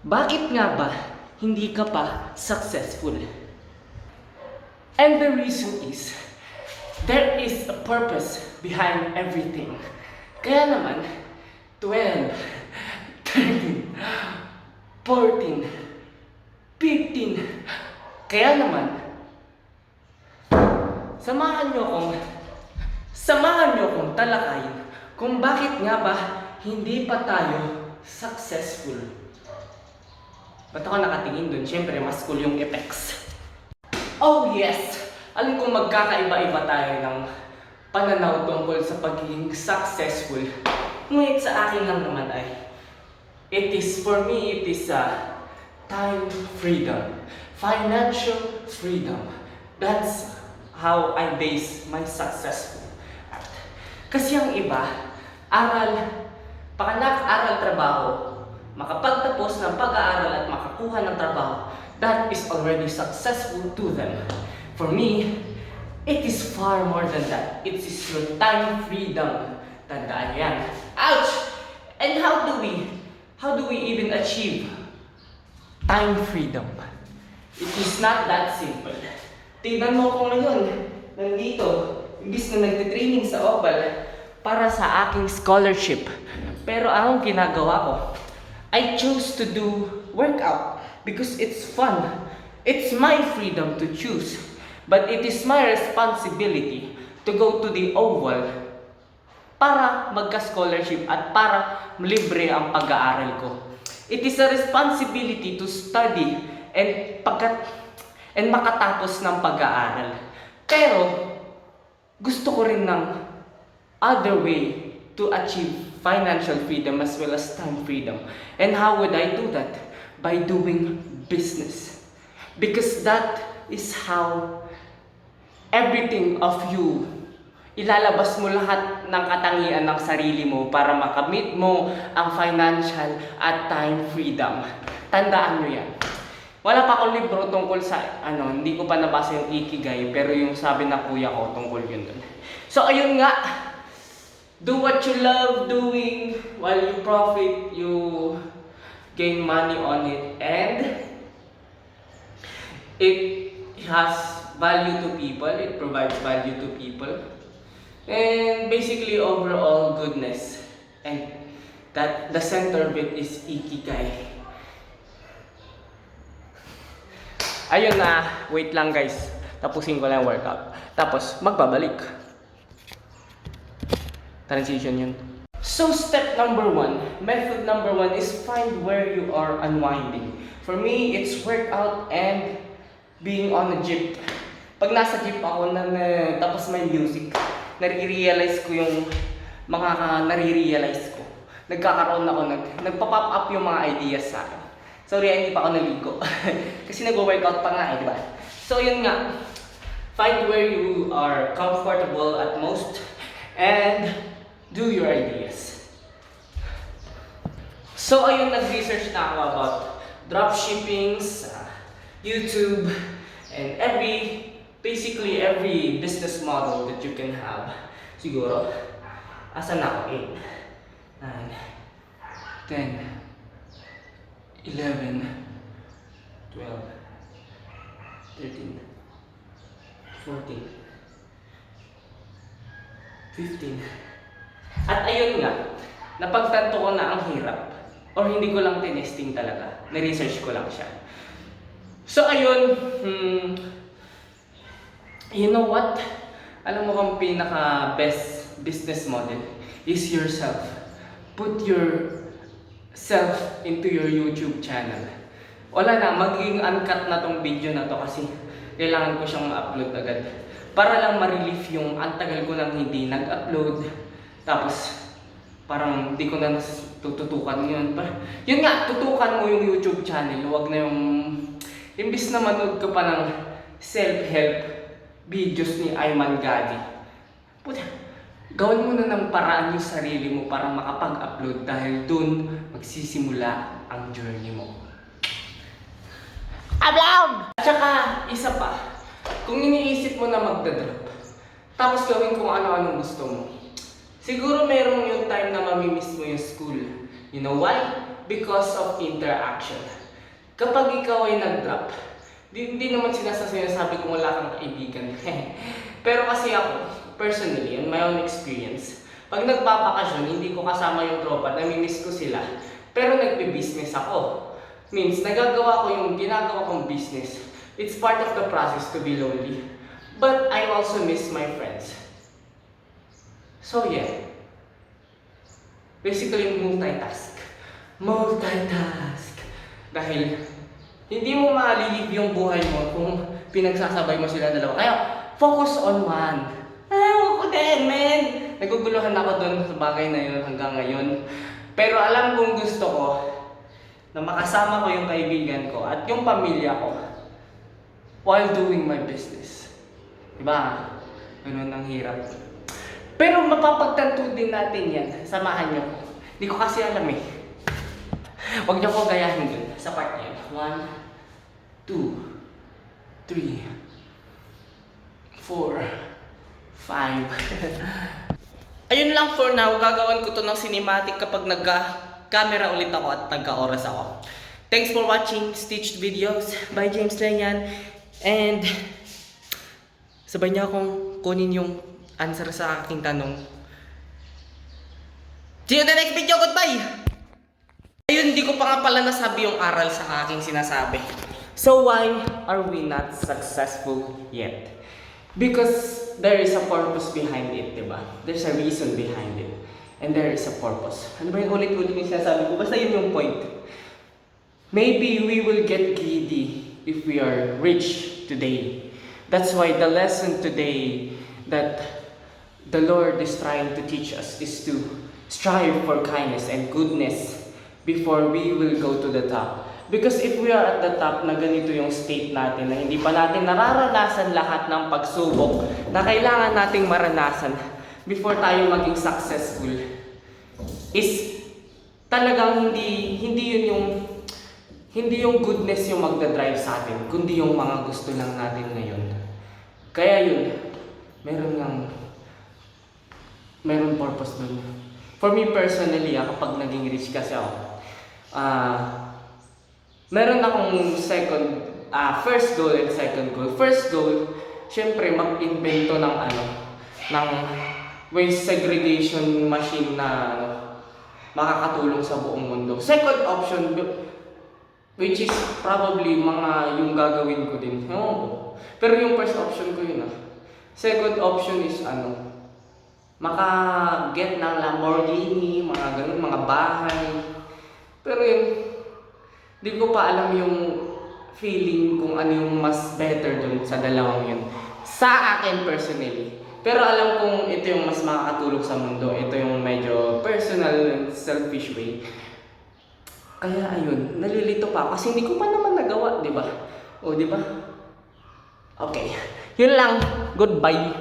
Bakit nga ba hindi ka pa successful? And the reason is, there is a purpose behind everything. Kaya naman, 12, 13, 14, 15, kaya naman, samahan nyo akong talakayin kung bakit nga ba hindi pa tayo successful. Ba't ako nakatingin dun? Siyempre, mas cool yung effects. Oh yes! Alam kong magkakaiba-iba tayo ng pananaw tungkol sa pagiging successful. Ngunit sa akin lang naman ay, for me, it is time freedom, financial freedom. That's how I base my successful at. Kasi ang iba, aral, trabaho, makapagtapos ng pag-aaral at makakuha ng trabaho, that is already successful to them. For me, it is far more than that. It is your time freedom. Tandaan yan. Ouch! And how do we even achieve time freedom? It is not that simple. Tignan mo ko ngayon, nandito, imbis na nagtitraining sa Opal para sa aking scholarship. Pero anong ginagawa ko? I chose to do workout because it's fun. It's my freedom to choose. But it is my responsibility to go to the Oval para magka-scholarship at para libre ang pag-aaral ko. It is a responsibility to study and makatapos ng pag-aaral. Pero gusto ko rin ng other way to achieve financial freedom as well as time freedom. And how would I do that? By doing business. Because that is how everything of you, ilalabas mo lahat ng katangian ng sarili mo para makamit mo ang financial at time freedom. Tandaan nyo yan. Wala pa akong libro tungkol sa, hindi ko pa nabasa yung Ikigai, pero yung sabi na kuya ko tungkol yun dun. So ayun nga, do what you love doing while you profit, you gain money on it, and it has value to people, it provides value to people, and basically overall goodness. And that the center of it is Ikigai. Ayun na, wait lang guys. Tapusin ko lang yung workout. Tapos, magbabalik. Transition yun. So, method number one is find where you are unwinding. For me, it's workout and being on a jeep. Pag nasa jeep ako, tapos may music, nare-realize ko yung mga nare-realize ko. Nagkakaroon ako, nagpa-pop up yung mga ideas sa akin. Sorry, hindi pa ako naligo. Kasi nag-workout pa nga di ba? So yun nga, find where you are comfortable at most and do your ideas. So ayun, nag-research na ako about dropshippings, YouTube, and basically every business model that you can have. Siguro, asan na ako? 8, 9, 10, 11, 12, 13, 14, 15. At ayun nga, napagtanto ko na ang hirap. Or hindi ko lang tinesting talaga. Na-research ko lang siya. So ayun, you know what? Alam mo kung pinaka-best business model is yourself. Put yourself into your YouTube channel. Wala na, magiging uncut na tong video na to kasi kailangan ko siyang ma-upload agad. Para lang ma-relief yung antagal ko nang hindi nag-upload. Tapos, parang hindi ko na tututukan yun. Yun nga, tutukan mo yung YouTube channel. Huwag na yung, imbis na manood ka pa ng self-help videos ni Ayman Gadi. Puta, gawin mo na ng paraan yung sarili mo para makapag-upload dahil dun magsisimula ang journey mo. Upload! At saka, isa pa, kung iniisip mo na magdadrop, tapos gawin kung ano-anong gusto mo, siguro merong yung time na mamimiss mo yung school. You know why? because of interaction. Kapag ikaw ay nag-drop, hindi naman sinasabi kung wala kang kaibigan. Pero kasi ako, personally, in my own experience, pag nagbabakasyon, hindi ko kasama yung tropa, namimiss ko sila. Pero nagbe-business ako. Means, nagagawa ko yung ginagawa kong business. It's part of the process to be lonely. But I also miss my friends. So yeah. Basically, multitask. Multitask. Dahil, hindi mo ma-live yung buhay mo kung pinagsasabay mo sila dalawa. Kaya, focus on one. Huwag ko din, man! Naguguluhan ako dun sa bagay na yun hanggang ngayon. Pero alam kong gusto ko na makasama ko yung kaibigan ko at yung pamilya ko while doing my business. Diba? Ganun ang hirap. Pero mapapagtanto din natin yan. Samahan nyo. Hindi ko kasi alam eh. Huwag niyo ko gayahin dun sa part niya. 1, 2, 3, 4, 5. Ayun lang for now. Gagawan ko to ng cinematic kapag nagka-camera ulit ako at nagka-oras ako. Thanks for watching Stitched Videos by James Lenyan. And sabay niya akong kunin yung answer sa aking tanong. See you in the next video. Goodbye! Ayun, hindi ko pa nga pala nasabi yung aral sa aking sinasabi. So why are we not successful yet? Because there is a purpose behind it, diba? There's a reason behind it. And there is a purpose. Ano ba yung ulit-ulit yung sinasabi ko? Basta yun yung point. Maybe we will get greedy if we are rich today. That's why the lesson today that the Lord is trying to teach us is to strive for kindness and goodness before we will go to the top. Because if we are at the top na ganito yung state natin, na hindi pa natin nararanasan lahat ng pagsubok na kailangan nating maranasan before tayo maging successful, is talagang hindi yung goodness yung magdadrive sa atin, kundi yung mga gusto lang natin ngayon. Kaya yun, meron purpose dun. For me personally, kapag naging rich kasi ako, meron akong first goal and second goal. First goal, syempre mag-invento ng waste segregation machine na makakatulong sa buong mundo. Second option, which is probably yung gagawin ko din. Pero yung first option ko yun. Second option is maka-get ng Lamborghini, mga ganun, mga bahay. Pero di ko pa alam yung feeling kung ano yung mas better dun sa dalawang yun. Sa akin personally. Pero alam kong ito yung mas makakatulong sa mundo. Ito yung medyo personal and selfish way. Kaya ayun, nalilito pa ako kasi hindi ko pa naman nagawa, di ba? O, di ba? Okay. Yun lang. Goodbye.